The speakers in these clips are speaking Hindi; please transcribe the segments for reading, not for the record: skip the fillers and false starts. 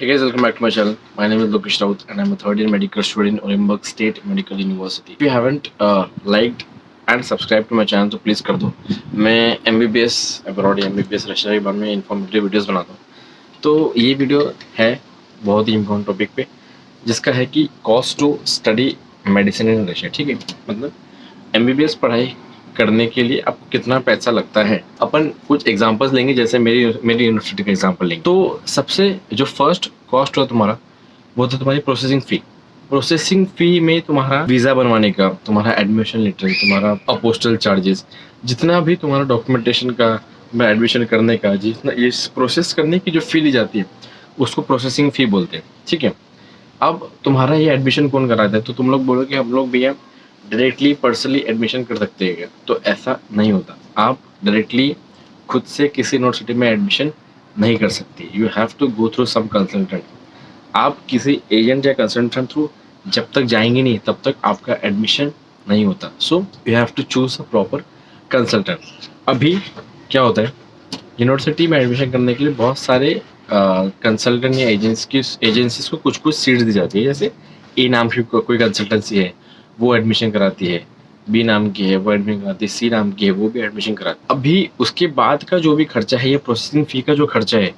Hey guys, welcome back to my channel. My name is Lokesh Raut and I'm a third year medical student in Orenburg State Medical University. If you haven't liked and subscribed to my channel तो प्लीज़ कर दो. मैं MBBS अब्रॉड या MBBS रशिया के बारे में इन्फॉर्मेटिव वीडियोस बनाता हूँ. तो ये वीडियो है बहुत ही इम्पोर्टेंट टॉपिक पे जिसका है कि cost to study medicine in Russia. ठीक है, मतलब MBBS पढ़ाई करने के लिए आपको कितना पैसा लगता है. अपन कुछ एग्जांपल्स लेंगे, जैसे मेरी यूनिवर्सिटी का एग्जांपल लेंगे. तो सबसे जो फर्स्ट कॉस्ट हो तुम्हारा वो तो तुम्हारी प्रोसेसिंग फ़ी में तुम्हारा वीज़ा बनवाने का, तुम्हारा एडमिशन लेटर, तुम्हारा अपोस्टल चार्जेस, जितना भी तुम्हारा डॉक्यूमेंटेशन का, एडमिशन करने का, जितना ये प्रोसेस करने की जो फ़ी ली जाती है उसको प्रोसेसिंग फ़ी बोलते हैं. ठीक है, अब तुम्हारा ये एडमिशन कौन कराता है? तो तुम लोग बोलो कि हम लोग भैया डायरेक्टली पर्सनली एडमिशन कर सकते हैं क्या? तो ऐसा नहीं होता. आप डायरेक्टली खुद से किसी यूनिवर्सिटी में एडमिशन नहीं कर सकते. You have to go through some consultant. आप किसी एजेंट या कंसल्टेंट थ्रू जब तक जाएंगे नहीं तब तक आपका एडमिशन नहीं होता. So you have to choose a proper consultant. अभी क्या होता है, यूनिवर्सिटी में एडमिशन करने के लिए बहुत सारे कंसल्टेंट या एजेंसीज को कुछ सीट्स दी जाती है. जैसे ए नाम की कोई कंसल्टेंसी है वो एडमिशन कराती है, बी नाम की है वो एडमिशन कराती है, सी नाम की है वो भी एडमिशन कराती है. अभी उसके बाद का जो भी खर्चा है, ये प्रोसेसिंग फ़ी का जो खर्चा है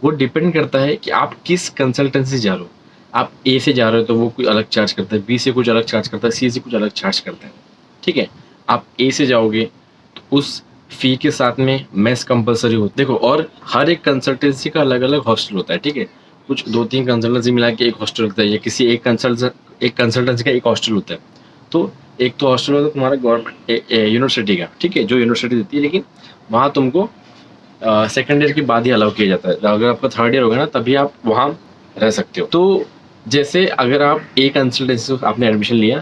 वो डिपेंड करता है कि आप किस कंसल्टेंसी जा रहे हो. आप ए से जा रहे हो तो वो कुछ अलग चार्ज करता है, बी से कुछ अलग चार्ज करता है, सी से कुछ अलग चार्ज करता है. ठीक है, आप ए से जाओगे तो उस फ़ी के साथ में मेस कंपलसरी होती है. देखो, और हर एक कंसल्टेंसी का अलग अलग हॉस्टल होता है. ठीक है, कुछ 2-3 कंसल्टेंसी मिला के एक हॉस्टल होता है, या किसी एक कंसल्टेंसी का एक हॉस्टल होता है. तो एक तो हॉस्टल होता है तुम्हारा गवर्नमेंट यूनिवर्सिटी का, ठीक है, जो यूनिवर्सिटी देती है, लेकिन वहाँ तुमको सेकेंड ईयर के बाद ही अलाउ किया जाता है. अगर आपका थर्ड ईयर होगा ना तभी आप वहाँ रह सकते हो. तो जैसे अगर आप एक कंसल्टेंसी से आपने एडमिशन लिया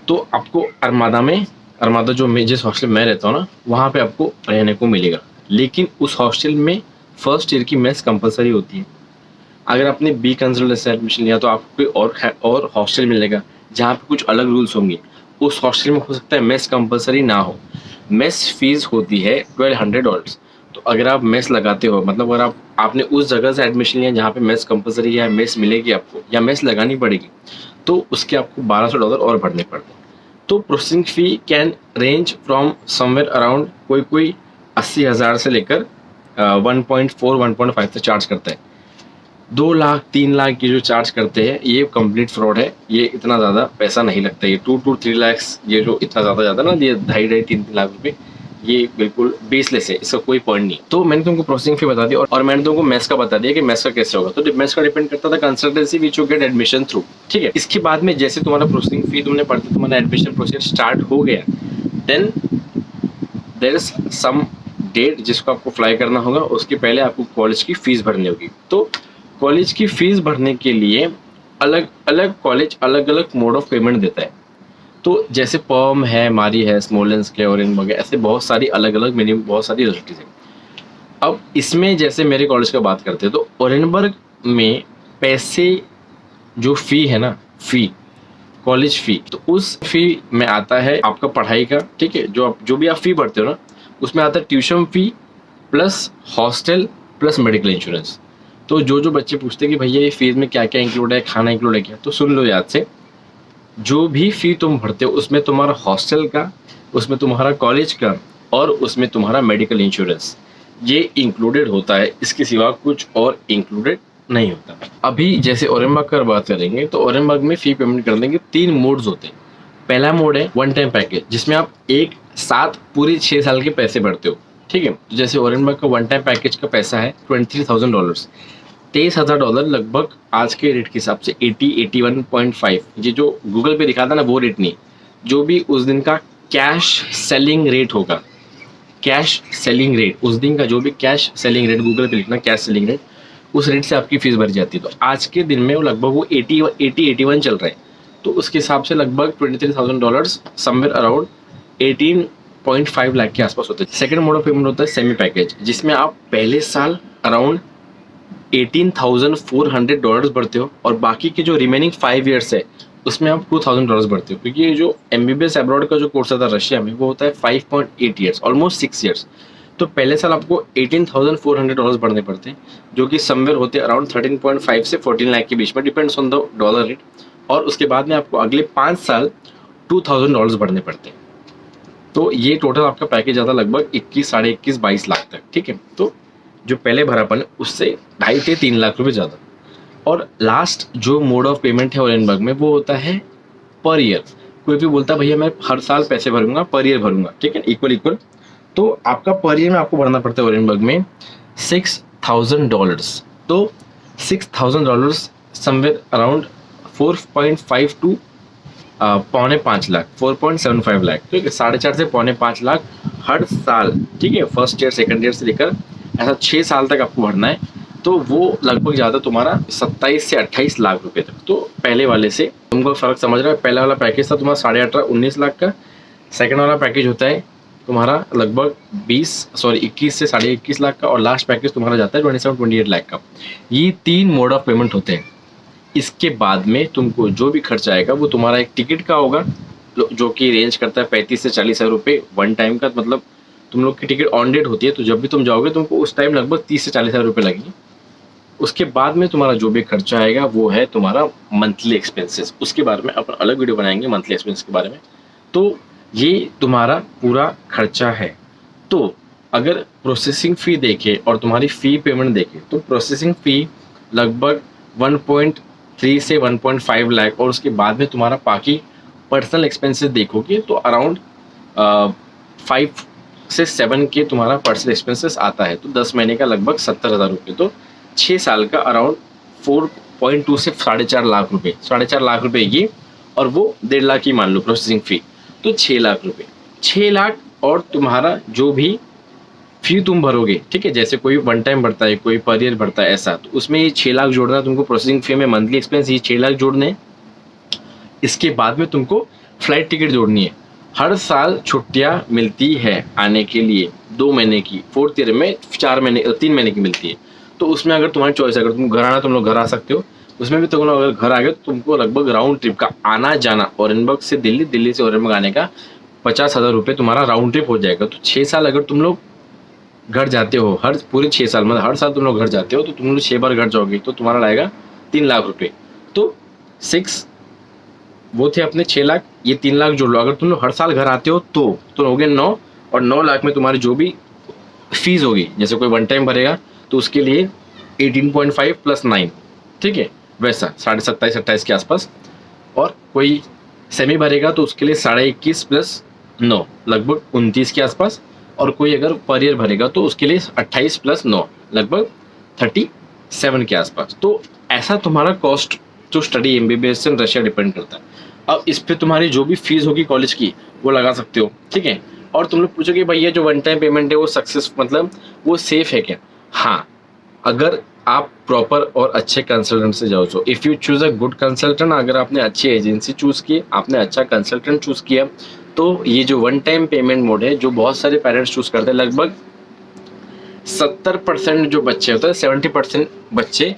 तो आपको अरमादा जो मैं जिस हॉस्टल में रहता हूँ ना वहाँ पे आपको रहने को मिलेगा. लेकिन उस हॉस्टल में फर्स्ट ईयर की मेस कंपलसरी होती है. अगर आपने बी कंसल्टेंसी से एडमिशन लिया तो आपको और हॉस्टल मिलेगा जहाँ पे कुछ अलग रूल्स होंगे. उस हॉस्टल में हो सकता है मेस कंपलसरी ना हो. मेस फीस होती है $1200. तो अगर आप मेस लगाते हो, मतलब अगर आपने उस जगह से एडमिशन लिया जहाँ पे मेस कंपलसरी या मेस मिलेगी आपको या मेस लगानी पड़ेगी, तो उसके आपको $1200 और भरने पड़ते हैं. तो processing fee can range from somewhere around कोई 80,000 से लेकर 1.4-1.5 तक चार्ज करता है. 2 लाख 3 लाख की जो चार्ज करते हैं ये कंप्लीट फ्रॉड है. ये इतना ज़्यादा पैसा नहीं लगता. ये 2 to 3 lakhs, ये जो इतना ज़्यादा ना, ये 2.5-3 लाख रुपए, ये बिल्कुल बेसलेस है. इसका कोई पॉइंट नहीं. तो मैंने तुमको प्रोसेसिंग फी बता दी और मैंने तुमको मेस का बता दिया कि मेस का कैसे होगा. तो मेस का डिपेंड करता था consultancy which you get admission through. ठीक है, इसके बाद में जैसे तुम्हारा प्रोसेसिंग फी तुमने पढ़ते तुम्हारा एडमिशन प्रोसेस स्टार्ट हो गया, then there is some date जिसको आपको फ्लाई करना होगा. उसके पहले आपको कॉलेज की फीस भरनी होगी. तो कॉलेज की फीस भरने के लिए अलग अलग कॉलेज अलग अलग मोड ऑफ पेमेंट देता है. तो जैसे पर्म है, मारी है, स्मोलेंस्क है, ओरेनबर्ग है, ऐसे बहुत सारी अलग अलग बहुत सारी यूनिवर्सिटीज़ हैं. अब इसमें जैसे मेरे कॉलेज का बात करते हैं तो ओरेनबर्ग में पैसे जो फ़ी है ना, कॉलेज फ़ी, तो उस फ़ी में आता है आपका पढ़ाई का. ठीक है, जो भी आप फ़ी भरते हो ना उसमें आता है tuition fee plus hostel plus medical insurance. तो जो बच्चे पूछते हैं कि भैया ये फीस में क्या क्या इंक्लूड है, खाना इंक्लूड है क्या, तो सुन लो याद से. जो भी फ़ी तुम भरते हो उसमें तुम्हारा हॉस्टल का, उसमें तुम्हारा कॉलेज का और उसमें तुम्हारा मेडिकल इंश्योरेंस ये इंक्लूडेड होता है. इसके सिवा कुछ और इंक्लूडेड नहीं होता. अभी जैसे ओरेनबर्ग का बात करेंगे तो ओरेनबर्ग में फ़ी पेमेंट करने के 3 मोड्स होते हैं. पहला मोड है वन टाइम पैकेज, जिसमें आप एक साथ पूरे 6 साल के पैसे भरते हो. ठीक है, तो जैसे ओरेनबर्ग का वन टाइम पैकेज का पैसा है $23,000, $23,000 लगभग आज के रेट के हिसाब से 81.5. ये जो गूगल पे दिखा था ना वो रेट नहीं, जो भी उस दिन का कैश सेलिंग रेट होगा, कैश सेलिंग रेट, उस दिन का जो भी कैश सेलिंग रेट, गूगल पे लिखना कैश सेलिंग रेट, उस रेट से आपकी फीस भरी जाती है. तो आज के दिन में वो लगभग वो 81 चल रहा है. तो उसके हिसाब से लगभग $23,000 समवेयर अराउंड 18.5 लाख के आसपास होता है. सेकेंड मोड ऑफ पेमेंट होता है सेमी पैकेज, जिसमें आप पहले साल अराउंड $18,400 भरते हो और बाकी के जो रिमेनिंग 5 ईयर्स है उसमें आप $2,000 भरते हो. क्योंकि ये जो MBBS अब्रॉड का जो कोर्स था रशिया में वो होता है 5.8 ईयर्स, ऑलमोस्ट 6 ईयर्स. तो पहले साल आपको $18,400 भरने पड़ते हैं, जो कि समवेयर होते हैं अराउंड 13.5 से 14 लाख के बीच में, depends on the dollar rate. और उसके बाद में आपको अगले 5 साल $2,000 भरने पड़ते हैं। तो ये टोटल आपका पैकेज आता लगभग 21, साढ़े 21, 22 लाख तक, ठीक है। तो जो पहले भरा अपन उससे 2.5 से 3 लाख रुपए ज़्यादा। और लास्ट जो मोड ऑफ पेमेंट है ओरेनबर्ग में वो होता है पर ईयर। कोई भी बोलता है भैया मैं हर साल पैसे भरूंगा, पर ईयर भरूंगा, ठीक है, इक्वल। तो आपका पर ईयर में आपको भरना पड़ता है ओरेनबर्ग में $6,000। तो $6,000 somewhere around 4.5 to 4.5 lakh, 4.75 lakh, ठीक है, 4.5 से 4.5 लाख हर साल, ठीक है। फर्स्ट ईयर, सेकंड ईयर से लेकर ऐसा 6 साल तक आपको भरना है। तो वो लगभग ज़्यादा तुम्हारा 27 से 28 लाख रुपए तक। तो पहले वाले से तुमको फ़र्क समझ रहा है। पहला वाला पैकेज था तुम्हारा 18.5, 19 लाख का। सेकंड वाला पैकेज होता है तुम्हारा लगभग 21 से 21.5 लाख का। और लास्ट पैकेज तुम्हारा जाता है 27, 28 लाख का। ये 3 मोड ऑफ पेमेंट होते हैं। इसके बाद में तुमको जो भी खर्चा आएगा वो तुम्हारा एक टिकट का होगा, जो कि रेंज करता है 35 से 40 हज़ार रुपये वन टाइम का। मतलब तुम लोग की टिकट ऑन डेट होती है, तो जब भी तुम जाओगे तुमको उस टाइम लगभग 30 से 40 हज़ार रुपये लगेंगे। उसके बाद में तुम्हारा जो भी खर्चा आएगा वो है तुम्हारा मंथली एक्सपेंसेस। उसके बारे में अपन अलग वीडियो बनाएंगे मंथली एक्सपेंस के बारे में। तो ये तुम्हारा पूरा खर्चा है। तो अगर प्रोसेसिंग फ़ी देखें और तुम्हारी फ़ी पेमेंट देखें तो प्रोसेसिंग फ़ी लगभग 1.3 से 1.5 लाख। और उसके बाद में तुम्हारा बाकी पर्सनल एक्सपेंसेस देखोगे तो अराउंड 5 से 7 के तुम्हारा पर्सनल एक्सपेंसेस आता है। तो 10 महीने का लगभग 70,000 रुपये। तो 6 साल का अराउंड 4.2 से 4.5 लाख रुपये, 4.5 लाख रुपये ये। और वो 1.5 लाख ही मान लो प्रोसेसिंग फ़ी, तो 6 लाख रुपये। 6 लाख और तुम्हारा जो भी फी तुम भरोगे, ठीक है, जैसे कोई वन टाइम भरता है, कोई पर ईयर भरता है, ऐसा, तो उसमें ये 6 लाख जोड़ना तुमको प्रोसेसिंग फी में। मंथली एक्सपेंस ये 6 लाख जोड़ने। इसके बाद में तुमको फ्लाइट टिकट जोड़नी है। हर साल छुट्टियां मिलती है आने के लिए 2 महीने की, 4th ईयर में 4 महीने 3 महीने की मिलती है। तो उसमें अगर तुम्हारी चॉइस, अगर तुम घर आना तुम लोग घर आ सकते हो। उसमें भी तुम लोग अगर घर आ गए तो तुमको लगभग राउंड ट्रिप का आना जाना ओरेनबर्ग से दिल्ली, दिल्ली से ओरेनबर्ग आने का 50,000 रुपये तुम्हारा राउंड ट्रिप हो जाएगा। तो 6 साल अगर तुम लोग घर जाते हो, हर पूरे 6 साल, मतलब हर साल तुम लोग घर जाते हो, तो तुम लोग 6 बार घर जाओगे तो तुम्हारा लाएगा 3 लाख रुपये। तो 6 वो थे अपने 6 लाख, ये 3 लाख जोड़ लो। अगर तुम लोग हर साल घर आते हो तो हो गए 9। और 9 लाख में तुम्हारी जो भी फीस होगी, जैसे कोई वन टाइम भरेगा तो उसके लिए 18.5 + 9, ठीक है, वैसा 27.5, 28 के आसपास। और कोई सेमी भरेगा तो उसके लिए 21.5 + 9 लगभग 29 के आसपास। और कोई अगर पर ईयर भरेगा तो उसके लिए 28 + 9 लगभग 37 के आसपास। तो ऐसा तुम्हारा कॉस्ट जो study MBBS in Russia depend करता है। अब इस पे तुम्हारी जो भी फीस होगी कॉलेज की वो लगा सकते हो, ठीक है। और तुम लोग पूछोगे भैया जो वन टाइम पेमेंट है वो सक्सेस, मतलब वो सेफ है क्या? हाँ, अगर आप प्रॉपर और अच्छे कंसल्टेंट से जाओ। So if you choose a good consultant, अगर आपने अच्छी एजेंसी चूज़ की, आपने अच्छा कंसल्टेंट चूज़ किया, तो ये जो वन टाइम पेमेंट मोड है जो बहुत सारे पेरेंट्स चूज़ करते हैं, लगभग 70% जो बच्चे होते हैं, 70% बच्चे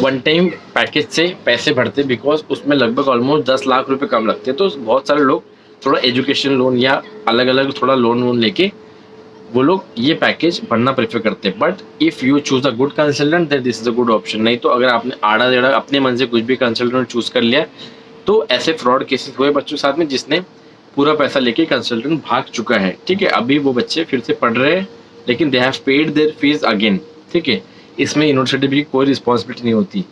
वन टाइम पैकेज से पैसे भरते, बिकॉज उसमें लगभग ऑलमोस्ट 10 लाख रुपए कम लगते हैं। तो बहुत सारे लोग थोड़ा एजुकेशन लोन या अलग अलग थोड़ा लोन लेके वो लोग ये पैकेज भरना प्रेफर करते हैं। But if you choose a good consultant then this is a good option. नहीं तो अगर आपने आड़ा टेढ़ा अपने मन से कुछ भी कंसल्टेंट चूज़ कर लिया तो ऐसे फ्रॉड केसेस हुए बच्चों के साथ में, जिसने पूरा पैसा लेके कंसल्टेंट भाग चुका है, ठीक है। अभी वो बच्चे फिर से पढ़ रहे हैं लेकिन they have paid there fees again, ठीक है। इसमें यूनिवर्सिटी की कोई रिस्पॉन्सिबिलिटी नहीं होती।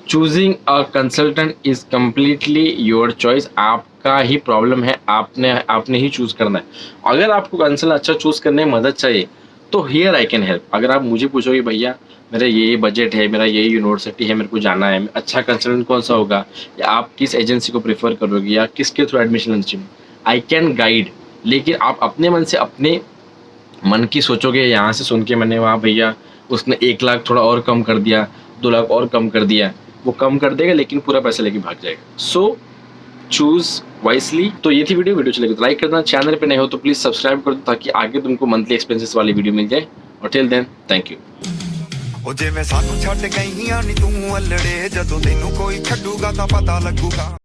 Choosing a consultant is completely your choice, आपका ही प्रॉब्लम है, आपने ही चूज करना है। अगर आपको कंसल्टेंट अच्छा चूज करने में मदद चाहिए तो हियर आई कैन हेल्प। अगर आप मुझे पूछोगे भैया मेरा ये बजट है, मेरा ये यूनिवर्सिटी है, मेरे को जाना है, अच्छा कंसल्टेंट कौन सा होगा, या आप किस एजेंसी को प्रेफर करोगे, या किसके थ्रू एडमिशन लेना चाहिए, आई कैन गाइड। लेकिन आप अपने मन से अपने मन की सोचोगे, यहाँ से सुन के मैंने वहाँ भैया उसने 1 लाख थोड़ा और कम कर दिया, 2 लाख और कम कर दिया, वो कम कर देगा लेकिन पूरा पैसा लेके भाग जाएगा। So choose wisely. तो ये थी वीडियो चलेगी तो लाइक कर देना, चैनल पे नए हो तो प्लीज सब्सक्राइब कर दो ताकि आगे तुमको मंथली एक्सपेंसेस वाली वीडियो मिल जाए। और टिल देन थैंक यू। ओ जिवें सानू छड्ड गईयां नी तू अल्लड़े, जदों तैनू कोई छड्डूगा तां पता लगूगा।